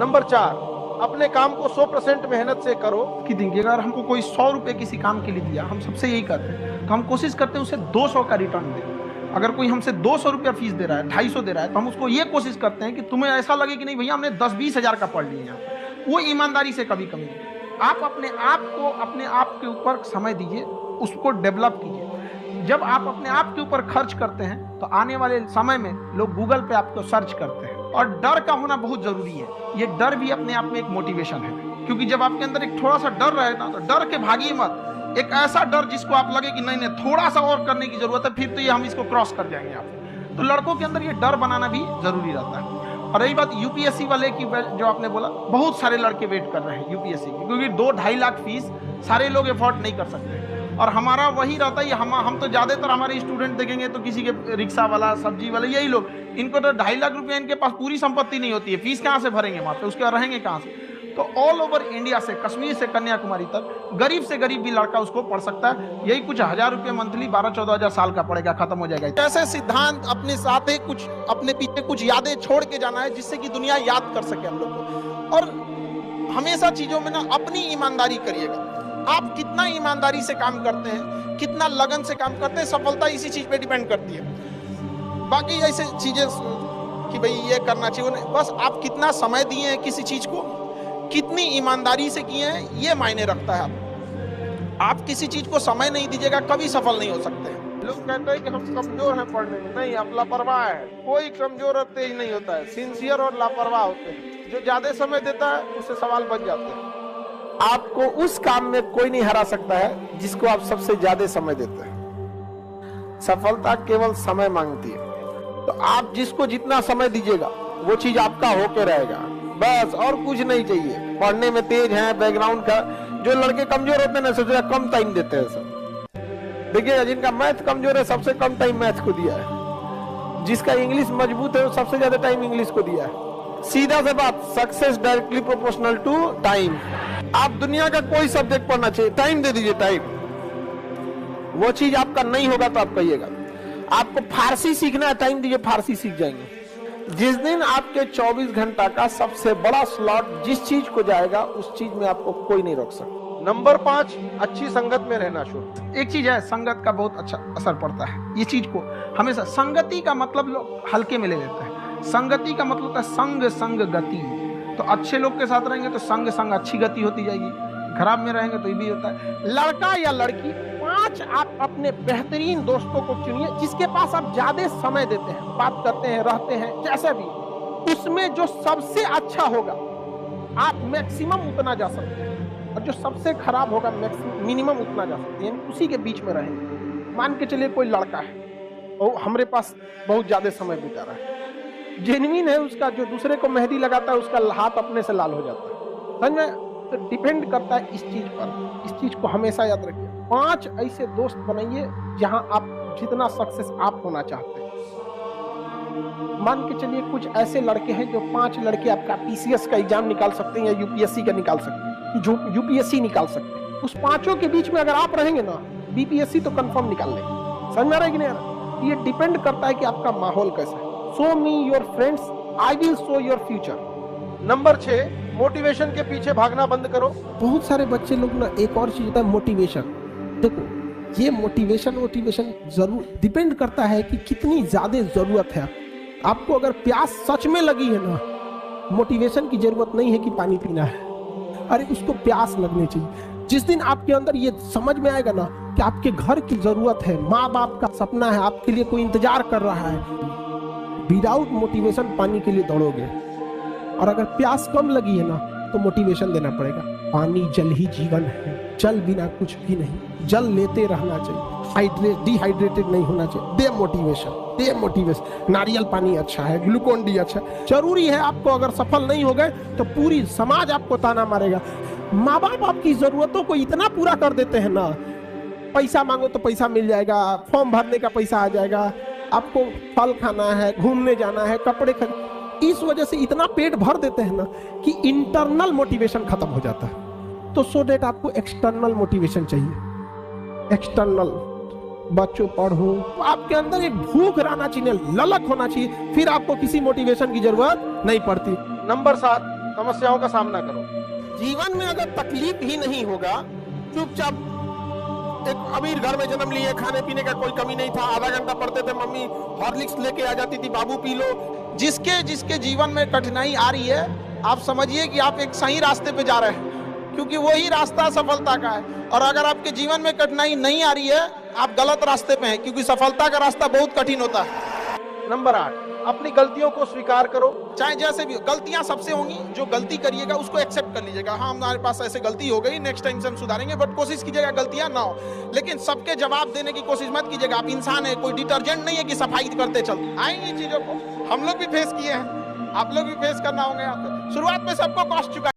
Number 4, अपने काम को 100% मेहनत से करो। कि देखिए, अगर हमको कोई 100 रुपए किसी काम के लिए दिया, हम सबसे यही करते हैं, तो हम कोशिश करते हैं उसे 200 का रिटर्न दें। अगर कोई हमसे 200 रुपया फीस दे रहा है, 250 दे रहा है, तो हम उसको ये कोशिश करते हैं कि तुम्हें ऐसा लगे कि नहीं भैया हमने 10-20 हज़ार का पढ़ लिया है। वो ईमानदारी से कभी कमी नहीं। आप अपने आप के ऊपर समय दीजिए, उसको डेवलप कीजिए। जब आप अपने आप के ऊपर खर्च करते हैं तो आने वाले समय में लोग गूगल पे आपको सर्च करते हैं। और डर का होना बहुत जरूरी है। ये डर भी अपने आप में एक मोटिवेशन है, क्योंकि जब आपके अंदर एक थोड़ा सा डर रहे ना, तो डर के भागिए मत। एक ऐसा डर जिसको आप लगे कि नहीं नहीं थोड़ा सा और करने की जरूरत है, फिर तो ये हम इसको क्रॉस कर जाएंगे। आप तो लड़कों के अंदर ये डर बनाना भी जरूरी रहता है। और रही बात यूपीएससी वाले की, जो आपने बोला, बहुत सारे लड़के वेट कर रहे हैं यूपीएससी की, क्योंकि 2-2.5 लाख फीस सारे लोग एफोर्ड नहीं कर सकते। और हमारा वही रहता है, हम तो ज्यादातर हमारे स्टूडेंट देखेंगे तो किसी के रिक्शा वाला, सब्जी वाला, यही लोग, इनको तो 2.5 लाख रुपया इनके पास पूरी संपत्ति नहीं होती है, फीस कहाँ से भरेंगे वहां पे, उसके रहेंगे कहाँ से। तो ऑल ओवर इंडिया से, कश्मीर से कन्याकुमारी तक, गरीब से गरीब भी लड़का उसको पढ़ सकता है। यही कुछ 1000 रुपये मंथली, 12-14 हजार साल का पड़ेगा, खत्म हो जाएगा। ऐसे सिद्धांत अपने साथ है, कुछ अपने पीछे कुछ यादें छोड़ के जाना है, जिससे कि दुनिया याद कर सके हम लोग को। और हमेशा चीजों में ना अपनी ईमानदारी करिएगा। आप कितना ईमानदारी से काम करते हैं, कितना लगन से काम करते हैं, सफलता इसी चीज पे डिपेंड करती है। बाकी ऐसे चीजें कि भाई ये करना चाहिए, बस आप कितना समय दिए हैं किसी चीज को, कितनी ईमानदारी से किए हैं, ये मायने रखता है। आप किसी चीज को समय नहीं दीजिएगा, कभी सफल नहीं हो सकते। लोग कहते हैं कि हम कमजोर हैं पढ़ने में, नहीं, आप लापरवाह है। कोई कमजोर और तेज नहीं होता है, सिंसियर और लापरवाह होते हैं। जो ज्यादा समय देता है उससे सवाल बच जाते हैं। आपको उस काम में कोई नहीं हरा सकता है जिसको आप सबसे ज्यादा समय देते हैं। सफलता केवल समय मांगती है। तो आप जिसको जितना समय दीजिएगा वो चीज आपका होके रहेगा, बस, और कुछ नहीं चाहिए। पढ़ने में तेज है, बैकग्राउंड का, जो लड़के कमजोर होते हैं ना, सबसे कम टाइम देते हैं सब। देखिए, जिनका मैथ कमजोर है सबसे कम टाइम मैथ को दिया है, जिसका इंग्लिश मजबूत है वो सबसे ज्यादा टाइम इंग्लिश को दिया है। सीधा सा बात, success directly proportional to time. आप दुनिया का कोई सब्जेक्ट पढ़ना चाहिए, टाइम दे दीजिए, टाइम। वो चीज आपका नहीं होगा तो आप कहिएगा। आपको फारसी सीखना है, टाइम दीजिए, फारसी सीख जाएंगे। जिस दिन आपके 24 घंटा का सबसे बड़ा स्लॉट जिस चीज को जाएगा, उस चीज में आपको कोई नहीं रोक सकता। नंबर 5, अच्छी संगत में रहना शुरू। एक चीज है, संगत का बहुत अच्छा असर पड़ता है। ये चीज को हमेशा, संगति का मतलब लोग हल्के में ले लेते हैं। संगति का मतलब है संग संग गति। तो अच्छे लोग के साथ रहेंगे तो संग संग अच्छी गति होती जाएगी, खराब में रहेंगे तो ये भी होता है। लड़का या लड़की, 5 आप अपने बेहतरीन दोस्तों को चुनिए, जिसके पास आप ज्यादा समय देते हैं, बात करते हैं, रहते हैं, जैसे भी। उसमें जो सबसे अच्छा होगा आप मैक्सिमम उतना जा सकते हैं, और जो सबसे खराब होगा मिनिमम उतना जा सकते हैं, यानी उसी के बीच में रहेंगे। मान के चलिए कोई लड़का है और हमारे पास बहुत ज्यादा समय बिता रहा है, जेन्युइन है उसका, जो दूसरे को मेहंदी लगाता है उसका हाथ अपने से लाल हो जाता है, समझ में। तो डिपेंड करता है इस चीज पर। इस चीज को हमेशा याद रखिए। 5 ऐसे दोस्त बनाइए जहां आप जितना सक्सेस आप होना चाहते हैं। मान के चलिए कुछ ऐसे लड़के हैं जो 5 लड़के आपका पीसीएस का एग्जाम निकाल सकते हैं या यूपीएससी का निकाल सकते हैं, जो यूपीएससी निकाल सकते हैं। उस 5 के बीच में अगर आप रहेंगे ना, बीपीएससी तो कंफर्म निकाल लेंगे। समझ में आ रहा है कि नहीं? ये डिपेंड करता है कि आपका माहौल कैसा है। Show me your friends, I will show your future. Number 6, motivation के पीछे भागना बंद करो। बहुत सारे बच्चे लोग ना, एक और चीज होता है मोटिवेशन। देखो, ये मोटिवेशन जरूर डिपेंड करता है कि कितनी ज्यादा जरूरत है आपको। अगर प्यास सच में लगी है ना, मोटिवेशन की जरूरत नहीं है कि पानी पीना है, अरे उसको प्यास लगनी चाहिए। जिस दिन आपके अंदर ये समझ में आएगा ना कि आपके घर की जरूरत है, माँ बाप का सपना है, आपके लिए कोई इंतजार कर रहा है, विदाउट मोटिवेशन पानी के लिए दौड़ोगे। और अगर प्यास कम लगी है ना, तो मोटिवेशन देना पड़ेगा। पानी जल ही जीवन है, जल बिना कुछ भी नहीं, जल लेते रहना चाहिए, डिहाइड्रेटेड नहीं होना चाहिए। दे मोटिवेशन। नारियल पानी अच्छा है, ग्लूकोन डी अच्छा है। जरूरी है आपको, अगर सफल नहीं हो गए तो पूरी समाज आपको ताना मारेगा। माँ बाप आपकी जरूरतों को इतना पूरा कर देते हैं ना, पैसा मांगो तो पैसा मिल जाएगा, फॉर्म भरने का पैसा आ जाएगा, आपको फल खाना है, घूमने जाना है, कपड़े खरीद, इस वजह से इतना पेट भर देते हैं ना कि इंटरनल मोटिवेशन खत्म हो जाता है। तो सो डेट आपको एक्सटर्नल मोटिवेशन चाहिए। एक्सटर्नल, बच्चों पढ़ो, तो आपके अंदर एक भूख रहना चाहिए, ललक होना चाहिए, फिर आपको किसी मोटिवेशन की जरूरत नहीं पड़ती। नंबर 7, समस्याओं का सामना करो। जीवन में अगर तकलीफ ही नहीं होगा, चुपचाप एक अमीर घर में जन्म लिए, खाने पीने का कोई कमी नहीं था, आधा घंटा पढ़ते थे, मम्मी हॉर्लिक्स लेके आ जाती थी, बाबू पी लो। जिसके जिसके जीवन में कठिनाई आ रही है, आप समझिए कि आप एक सही रास्ते पे जा रहे हैं, क्योंकि वही रास्ता सफलता का है। और अगर आपके जीवन में कठिनाई नहीं आ रही है, आप गलत रास्ते पे हैं, क्योंकि सफलता का रास्ता बहुत कठिन होता है। नंबर 8, अपनी गलतियों को स्वीकार करो। चाहे जैसे भी हो, गलतियां सबसे होंगी, जो गलती करिएगा उसको एक्सेप्ट कर लीजिएगा। हाँ, हमारे पास ऐसे गलती हो गई, नेक्स्ट टाइम से हम सुधारेंगे, बट कोशिश कीजिएगा गलतियां ना हो। लेकिन सबके जवाब देने की कोशिश मत कीजिएगा। आप इंसान है, कोई डिटर्जेंट नहीं है कि सफाई करते चल आएंगी चीजों को। हम लोग भी फेस किए हैं, आप लोग भी फेस करना होंगे। शुरुआत में सबको कॉस्ट चुका